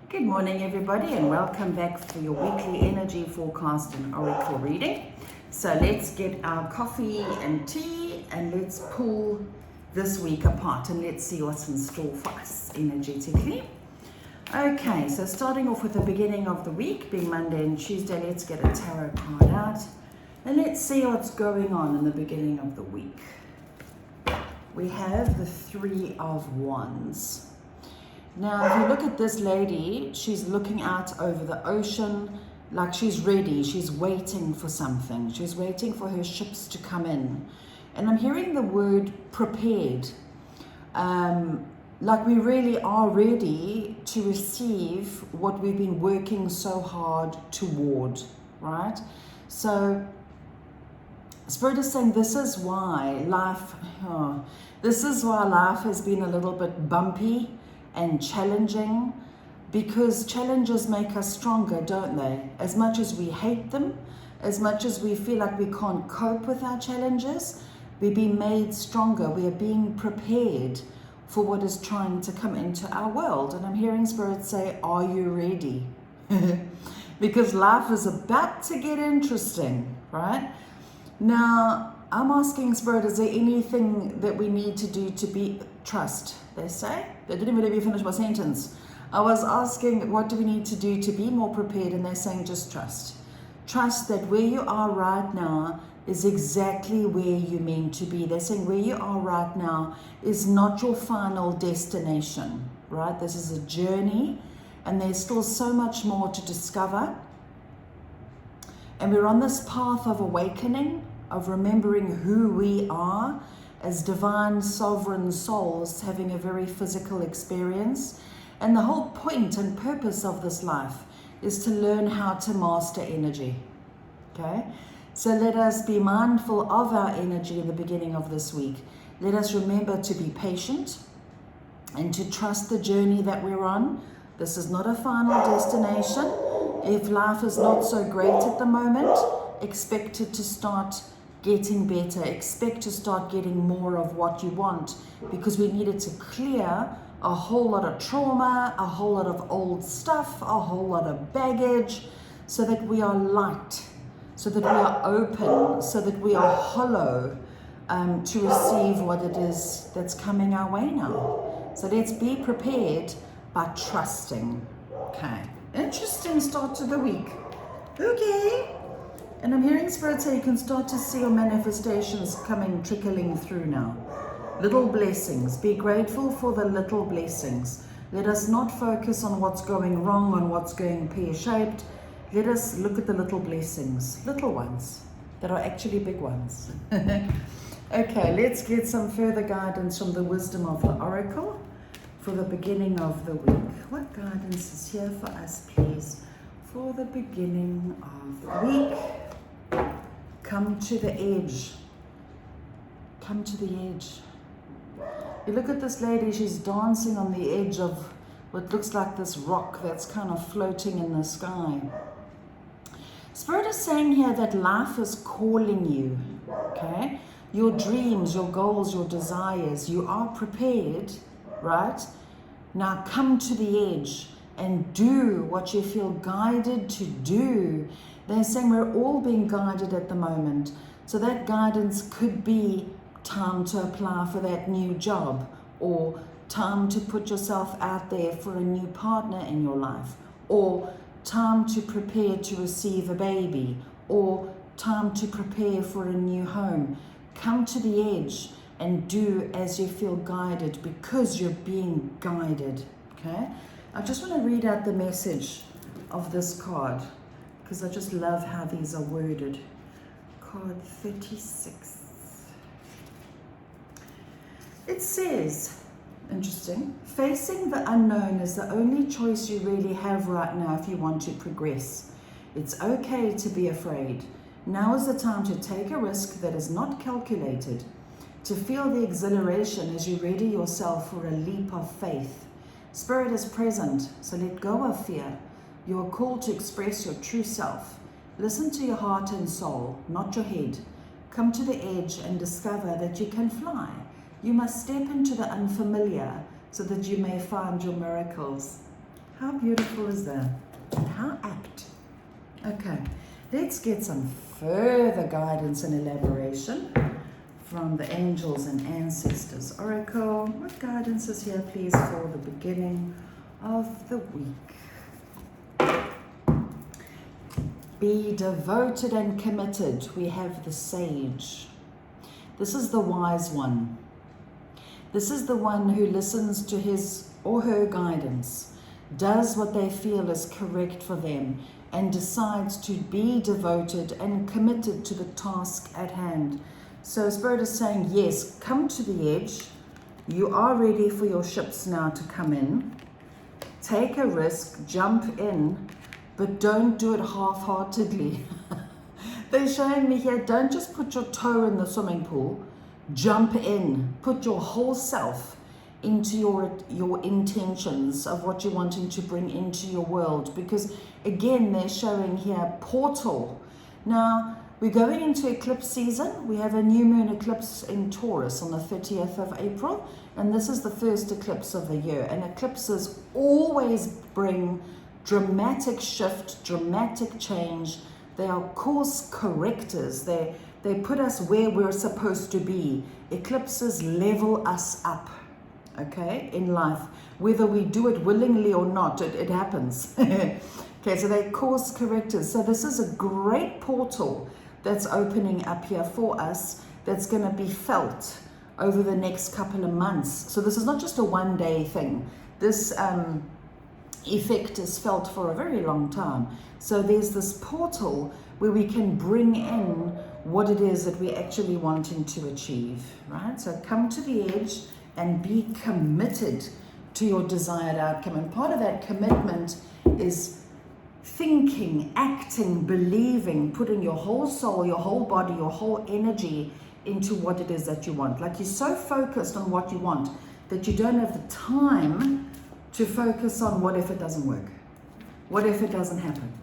Good morning, everybody, and welcome back for your weekly energy forecast and oracle reading. So let's get our coffee and tea and let's pull this week apart and let's see what's in store for us energetically. Okay, so starting off with the beginning of the week, being Monday and Tuesday, let's get a tarot card out and let's see what's going on in the beginning of the week. We have the Three of Wands. Now, if you look at this lady, she's looking out over the ocean like she's ready. She's waiting for something. She's waiting for her ships to come in. And I'm hearing the word prepared. Like we really are ready to receive what we've been working so hard toward, right? So Spirit is saying this is why life has been a little bit bumpy and challenging, because challenges make us stronger, don't they? As much as we hate them, as much as we feel like we can't cope with our challenges, we're being made stronger. We are being prepared for what is trying to come into our world. And I'm hearing Spirit say, are you ready? Because life is about to get interesting, right? Now, I'm asking Spirit, is there anything that we need to do to be trust? They say. They didn't even let me finish my sentence. I was asking, what do we need to do to be more prepared? And they're saying, just trust. Trust that where you are right now is exactly where you're meant to be. They're saying where you are right now is not your final destination, right? This is a journey, and there's still so much more to discover. And we're on this path of awakening, of remembering who we are as divine sovereign souls having a very physical experience. And the whole point and purpose of this life is to learn how to master energy. Okay? So let us be mindful of our energy in the beginning of this week. Let us remember to be patient and to trust the journey that we're on. This is not a final destination. If life is not so great at the moment, expect it to start getting better. Expect to start getting more of what you want, because we needed to clear a whole lot of trauma, a whole lot of old stuff, a whole lot of baggage, so that we are light, so that we are open, so that we are hollow to receive what it is that's coming our way now. So let's be prepared by trusting. Okay, interesting start to the week. Okay. And I'm hearing Spirit say you can start to see your manifestations trickling through now. Little blessings. Be grateful for the little blessings. Let us not focus on what's going wrong, on what's going pear-shaped. Let us look at the little blessings, little ones that are actually big ones. Okay, let's get some further guidance from the wisdom of the oracle for the beginning of the week. What guidance is here for us, please, for the beginning of the week? Come to the edge. Come to the edge. You look at this lady, she's dancing on the edge of what looks like this rock that's kind of floating in the sky. Spirit is saying here that life is calling you, okay? Your dreams, your goals, your desires, you are prepared, right? Now come to the edge and do what you feel guided to do. They're saying we're all being guided at the moment. So that guidance could be time to apply for that new job, or time to put yourself out there for a new partner in your life, or time to prepare to receive a baby, or time to prepare for a new home. Come to the edge and do as you feel guided, because you're being guided. Okay? I just want to read out the message of this card, because I just love how these are worded. Card 36. It says, interesting, facing the unknown is the only choice you really have right now if you want to progress. It's okay to be afraid. Now is the time to take a risk that is not calculated, to feel the exhilaration as you ready yourself for a leap of faith. Spirit is present, so let go of fear. You are called to express your true self. Listen to your heart and soul, not your head. Come to the edge and discover that you can fly. You must step into the unfamiliar so that you may find your miracles. How beautiful is that? How apt. Okay, let's get some further guidance and elaboration from the angels and ancestors. Oracle, what guidance is here, please, for the beginning of the week? Be devoted and committed. We have the sage. This is the wise one. This is the one who listens to his or her guidance, does what they feel is correct for them, and decides to be devoted and committed to the task at hand. So Spirit is saying, yes, come to the edge. You are ready for your ships now to come in. Take a risk, jump in, but don't do it half-heartedly. They're showing me here, don't just put your toe in the swimming pool. Jump in, put your whole self into your intentions of what you're wanting to bring into your world, because again they're showing here portal. Now we're going into eclipse season. We have a new moon eclipse in Taurus on the 30th of April, and this is the first eclipse of the year, and eclipses always bring dramatic shift, dramatic change. They are course correctors. They put us where we're supposed to be. Eclipses level us up, okay, in life. Whether we do it willingly or not, it happens. Okay, so they're course correctors. So this is a great portal that's opening up here for us, that's going to be felt over the next couple of months. So this is not just a one-day thing. This effect is felt for a very long time. So there's this portal where we can bring in what it is that we're actually wanting to achieve, right? So come to the edge and be committed to your desired outcome. And part of that commitment is thinking, acting, believing, putting your whole soul, your whole body, your whole energy into what it is that you want. Like, you're so focused on what you want that you don't have the time to focus on what if it doesn't work? What if it doesn't happen?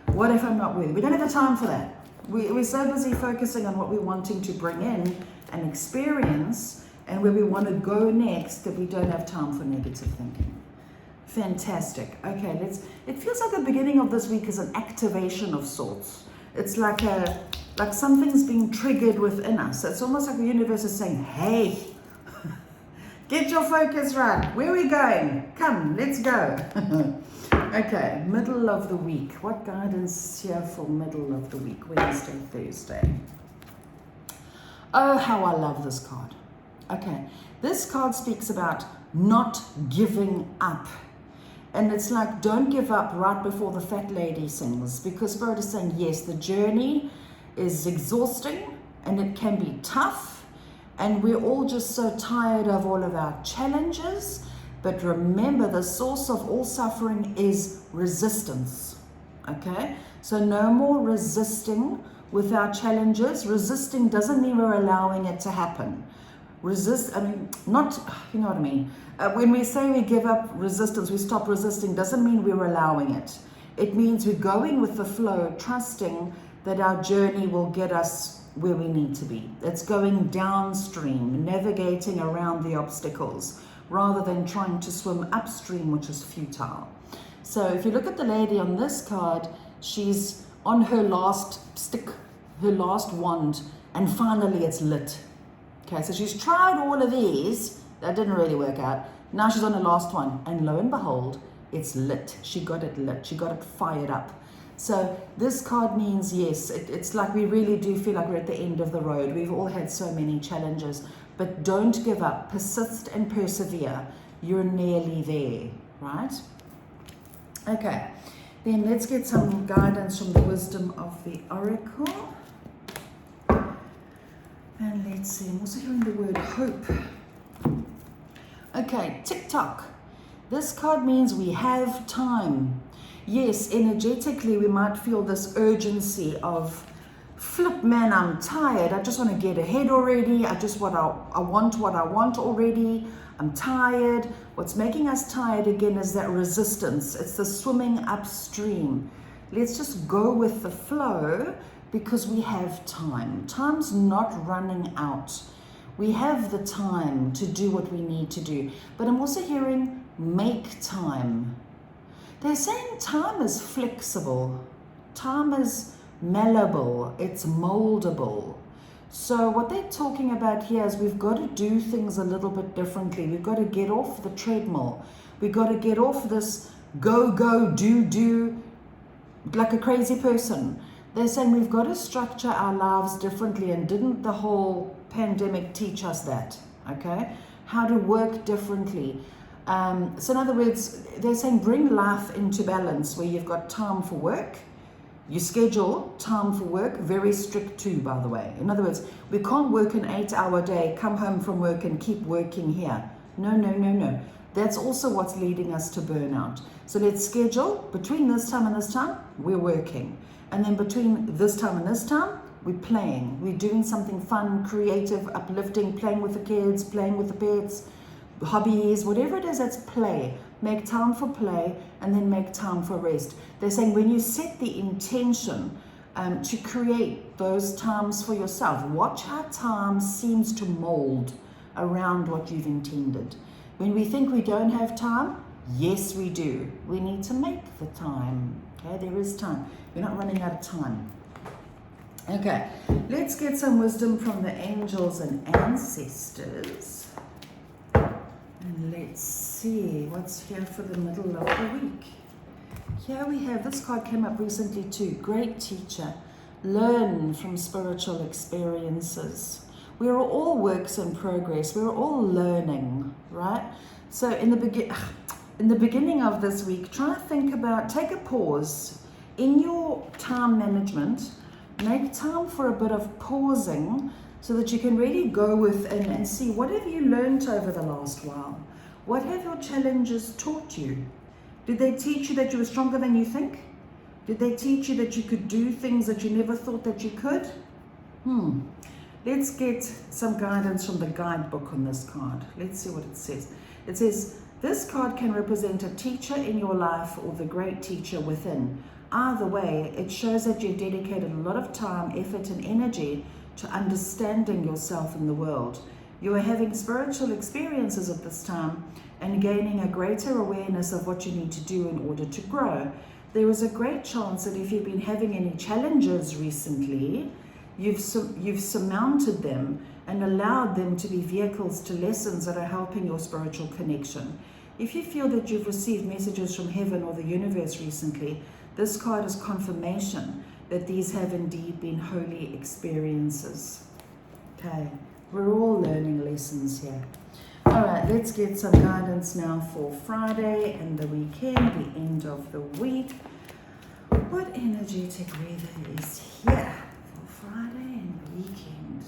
What if I'm not worthy? We don't have the time for that. We're so busy focusing on what we're wanting to bring in and experience and where we want to go next that we don't have time for negative thinking. Fantastic. Okay, it feels like the beginning of this week is an activation of sorts. It's like something's being triggered within us. It's almost like the universe is saying, hey, get your focus right. Where are we going? Come, let's go. Okay, middle of the week. What guidance here for middle of the week? Wednesday, Thursday. Oh, how I love this card. Okay, this card speaks about not giving up. And it's like, don't give up right before the fat lady sings, because Spirit is saying, yes, the journey is exhausting and it can be tough. And we're all just so tired of all of our challenges. But remember, the source of all suffering is resistance. Okay? So no more resisting with our challenges. Resisting doesn't mean we're allowing it to happen. You know what I mean? When we say we give up resistance, we stop resisting, doesn't mean we're allowing it. It means we're going with the flow, trusting that our journey will get us where we need to be. It's going downstream, navigating around the obstacles, rather than trying to swim upstream, which is futile. So if you look at the lady on this card, she's on her last stick, her last wand, and finally it's lit. Okay, so she's tried all of these, that didn't really work out. Now she's on her last one, and lo and behold, it's lit. She got it lit, she got it fired up. So this card means, yes, it's like we really do feel like we're at the end of the road. We've all had so many challenges, but don't give up, persist and persevere. You're nearly there, right? Okay, then let's get some guidance from the wisdom of the oracle. And let's see, I'm also hearing the word hope. Okay, tick-tock. This card means we have time. Yes, energetically we might feel this urgency of, flip man, I'm tired. I just want to get ahead already. I want what I want already. I'm tired. What's making us tired again is that resistance. It's the swimming upstream. Let's just go with the flow because we have time. Time's not running out. We have the time to do what we need to do. But I'm also hearing make time. They're saying time is flexible, time is malleable, it's moldable. So what they're talking about here is we've got to do things a little bit differently. We've got to get off the treadmill. We've got to get off this go, do, like a crazy person. They're saying we've got to structure our lives differently, and didn't the whole pandemic teach us that, okay? How to work differently. So in other words, they're saying bring life into balance where you've got time for work. You schedule time for work, very strict too, by the way. In other words, we can't work an 8-hour day, come home from work and keep working here. No. That's also what's leading us to burnout. So let's schedule between this time and this time, we're working. And then between this time and this time, we're playing. We're doing something fun, creative, uplifting, playing with the kids, playing with the pets, hobbies, whatever it is, that's play. Make time for play and then make time for rest. They're saying when you set the intention to create those times for yourself, watch how time seems to mold around what you've intended. When we think we don't have time, yes we do. We need to make the time. Okay, there is time. We're not running out of time. Okay, let's get some wisdom from the angels and ancestors. And let's see what's here for the middle of the week. Here we have, this card came up recently too. Great teacher. Learn from spiritual experiences. We are all works in progress. We're all learning, right? So in the beginning of this week, try to think about, take a pause in your time management. Make time for a bit of pausing so that you can really go within and see what have you learned over the last while. What have your challenges taught you? Did they teach you that you were stronger than you think? Did they teach you that you could do things that you never thought that you could? Let's get some guidance from the guidebook on this card. Let's see what it says. It says, this card can represent a teacher in your life or the great teacher within. Either way, it shows that you've dedicated a lot of time, effort, and energy to understanding yourself in the world. You are having spiritual experiences at this time and gaining a greater awareness of what you need to do in order to grow. There is a great chance that if you've been having any challenges recently, you've surmounted them and allowed them to be vehicles to lessons that are helping your spiritual connection. If you feel that you've received messages from heaven or the universe recently, this card is confirmation that these have indeed been holy experiences. Okay, we're all learning lessons here. All right, let's get some guidance now for Friday and the weekend, the end of the week. What energetic weather is here for Friday and the weekend?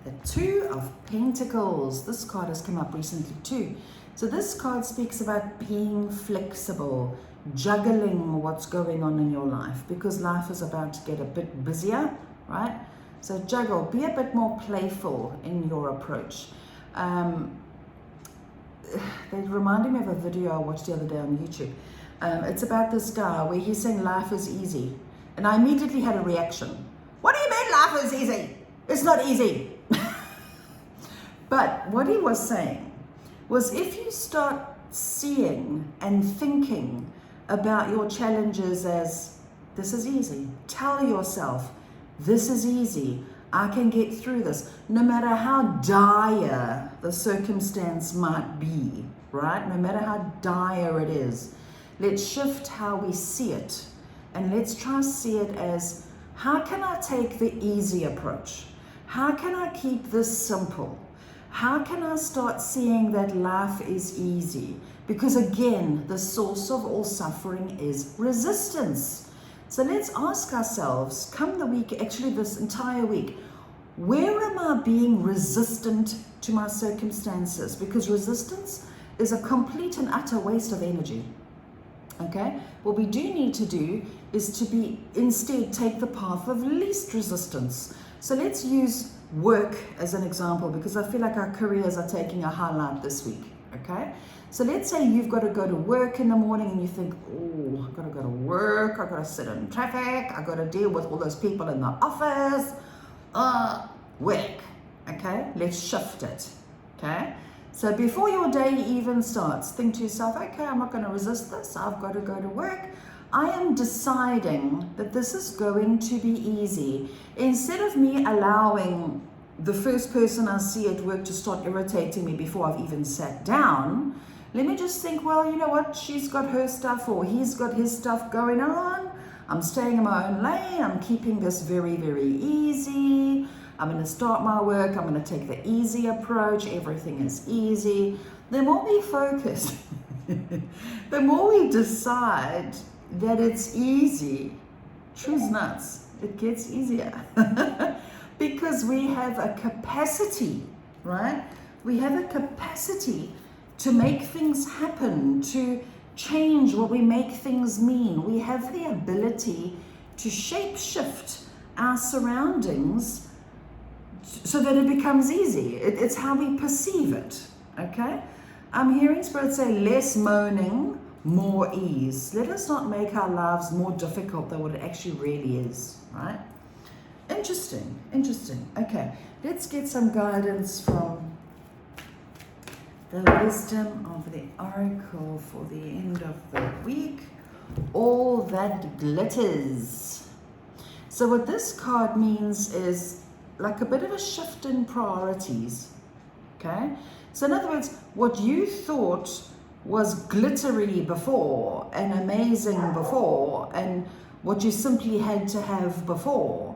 The Two of Pentacles. This card has come up recently too. So this card speaks about being flexible, juggling what's going on in your life, because life is about to get a bit busier, right? So juggle, be a bit more playful in your approach. They reminded me of a video I watched the other day on YouTube. It's about this guy where he's saying life is easy. And I immediately had a reaction. What do you mean life is easy? It's not easy. But what he was saying was if you start seeing and thinking about your challenges as this is easy, tell yourself this is easy, I can get through this, no matter how dire the circumstance might be, right? No matter how dire it is, let's shift how we see it and let's try to see it as how can I take the easy approach? How can I keep this simple? How can I start seeing that life is easy? Because again, the source of all suffering is resistance. So let's ask ourselves, come the week, actually this entire week, where am I being resistant to my circumstances? Because resistance is a complete and utter waste of energy. Okay? What we do need to do is to instead take the path of least resistance. So let's use work as an example, because I feel like our careers are taking a highlight this week, okay? So let's say you've got to go to work in the morning and you think, oh, I've got to go to work, I've got to sit in traffic, I've got to deal with all those people in the office, work, okay? Let's shift it, okay? So before your day even starts, think to yourself, okay, I'm not going to resist this. I've got to go to work. I am deciding that this is going to be easy. Instead of me allowing the first person I see at work to start irritating me before I've even sat down, let me just think, well, you know what? She's got her stuff or he's got his stuff going on. I'm staying in my own lane. I'm keeping this very, very easy. I'm going to start my work. I'm going to take the easy approach. Everything is easy. The more we focus, the more we decide that it's easy, truth's nuts, it gets easier. Because we have a capacity, right? We have a capacity to make things happen, to change what we make things mean. We have the ability to shape shift our surroundings so that it becomes easy. It's how we perceive it, okay? I'm hearing Spirit say less moaning, more ease. Let us not make our lives more difficult than what it actually really is, right? Interesting, interesting. Okay, let's get some guidance from the wisdom of the oracle for the end of the week. All that glitters. So what this card means is like a bit of a shift in priorities, okay? So in other words, what you thought was glittery before and amazing before and what you simply had to have before,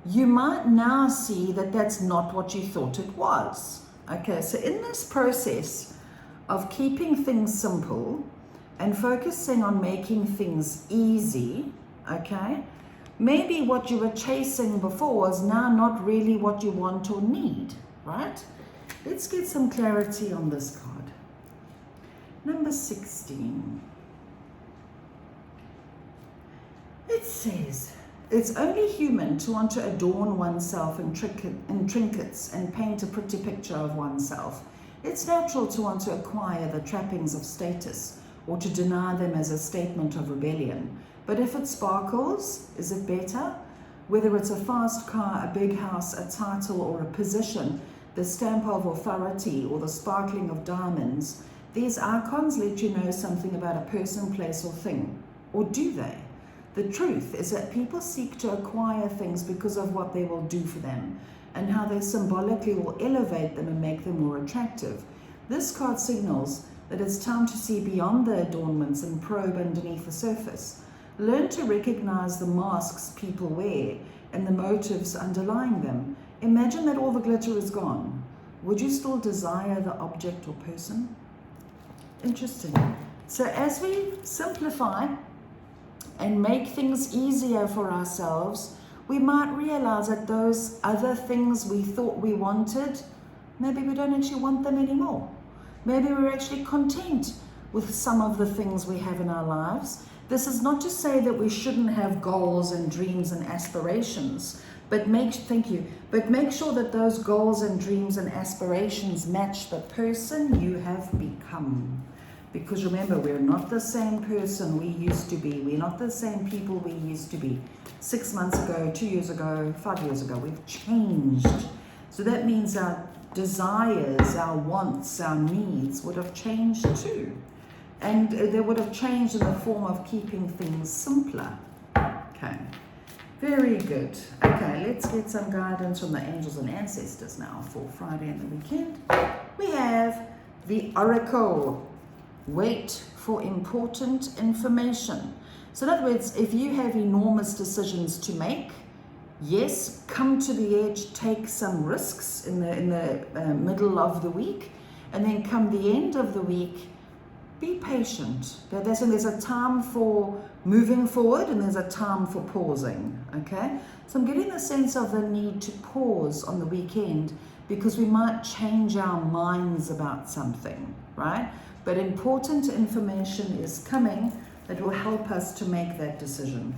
you might now see that that's not what you thought it was. Okay, so in this process of keeping things simple and focusing on making things easy, okay, maybe what you were chasing before is now not really what you want or need, right? Let's get some clarity on this card. Number 16. It says, it's only human to want to adorn oneself in trinkets and paint a pretty picture of oneself. It's natural to want to acquire the trappings of status or to deny them as a statement of rebellion. But if it sparkles, is it better? Whether it's a fast car, a big house, a title, or a position, the stamp of authority, or the sparkling of diamonds, these icons let you know something about a person, place, or thing. Or do they? The truth is that people seek to acquire things because of what they will do for them and how they symbolically will elevate them and make them more attractive. This card signals that it's time to see beyond the adornments and probe underneath the surface. Learn to recognize the masks people wear and the motives underlying them. Imagine that all the glitter is gone. Would you still desire the object or person? Interesting. So as we simplify and make things easier for ourselves, we might realize that those other things we thought we wanted, maybe we don't actually want them anymore. Maybe we're actually content with some of the things we have in our lives. This is not to say that we shouldn't have goals and dreams and aspirations, but make sure that those goals and dreams and aspirations match the person you have become. Because remember, we're not the same person we used to be. We're not the same people we used to be 6 months ago, 2 years ago, 5 years ago. We've changed. So that means our desires, our wants, our needs would have changed too. And they would have changed in the form of keeping things simpler. Okay, very good. Okay, let's get some guidance from the angels and ancestors now for Friday and the weekend. We have the Oracle. Wait for important information. So in other words, if you have enormous decisions to make, yes, come to the edge, take some risks in the middle of the week, and then come the end of the week, be patient. There's a time for moving forward and there's a time for pausing, okay? So I'm getting the sense of the need to pause on the weekend because we might change our minds about something, right? But important information is coming that will help us to make that decision.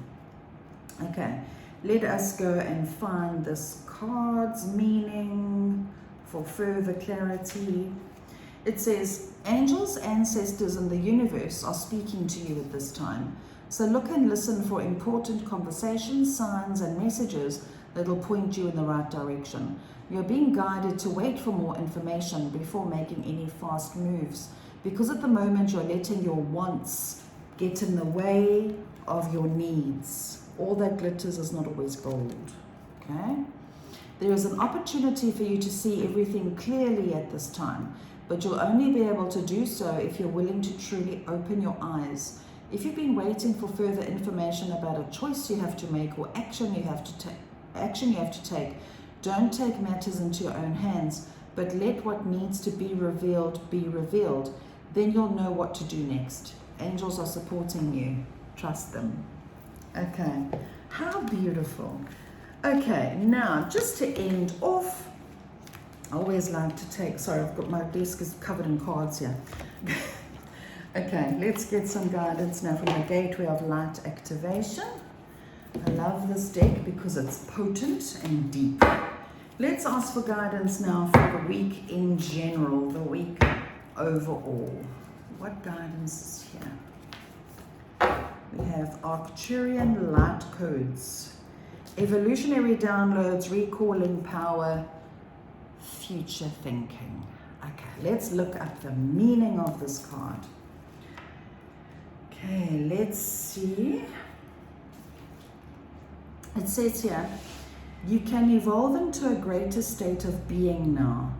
Okay, let us go and find this card's meaning for further clarity. It says, angels, ancestors, and the universe are speaking to you at this time. So look and listen for important conversations, signs, and messages that'll point you in the right direction. You're being guided to wait for more information before making any fast moves, because at the moment you're letting your wants get in the way of your needs. All that glitters is not always gold, okay? There is an opportunity for you to see everything clearly at this time, but you'll only be able to do so if you're willing to truly open your eyes. If you've been waiting for further information about a choice you have to make or action you have to take, don't take matters into your own hands, but let what needs to be revealed be revealed. Then you'll know what to do next. Angels are supporting you. Trust them. Okay, how beautiful. Okay, now just to end off, I always like to take, sorry, I've got my desk is covered in cards here. Okay, let's get some guidance now from the Gateway of Light activation. I love this deck because it's potent and deep. Let's ask for guidance now for the week in general, the week overall. What guidance is here? We have Arcturian light codes, evolutionary downloads, recalling power, future thinking. Okay, let's look up the meaning of this card. Okay, let's see. It says here, you can evolve into a greater state of being now.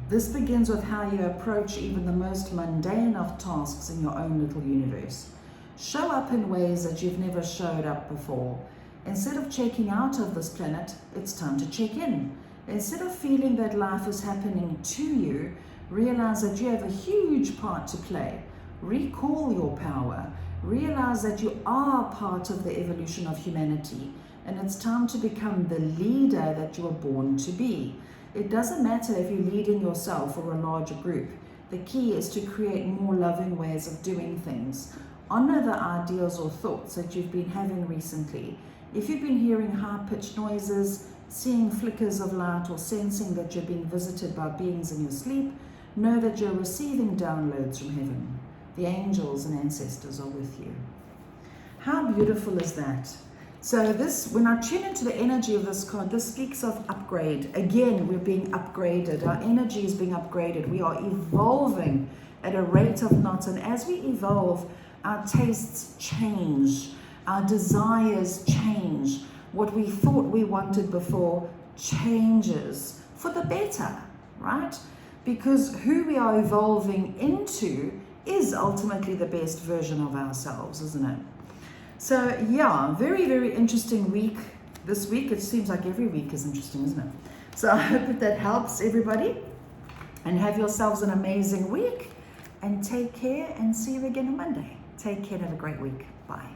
This begins with how you approach even the most mundane of tasks in your own little universe. Show up in ways that you've never showed up before. Instead of checking out of this planet, it's time to check in. Instead of feeling that life is happening to you, realize that you have a huge part to play. Recall your power. Realize that you are part of the evolution of humanity, and it's time to become the leader that you were born to be. It doesn't matter if you're leading yourself or a larger group. The key is to create more loving ways of doing things. Honor the ideals or thoughts that you've been having recently. If you've been hearing high-pitched noises, seeing flickers of light, or sensing that you're being visited by beings in your sleep, know that you're receiving downloads from heaven. The angels and ancestors are with you. How beautiful is that? So this, when I tune into the energy of this card, this speaks of upgrade. Again, we're being upgraded. Our energy is being upgraded. We are evolving at a rate of knots. And as we evolve, our tastes change. Our desires change. What we thought we wanted before changes for the better, right? Because who we are evolving into is ultimately the best version of ourselves, isn't it? So yeah, very, very interesting week. This week, it seems like every week is interesting, isn't it? So I hope that helps everybody, and have yourselves an amazing week, and take care, and see you again on Monday. Take care and have a great week. Bye.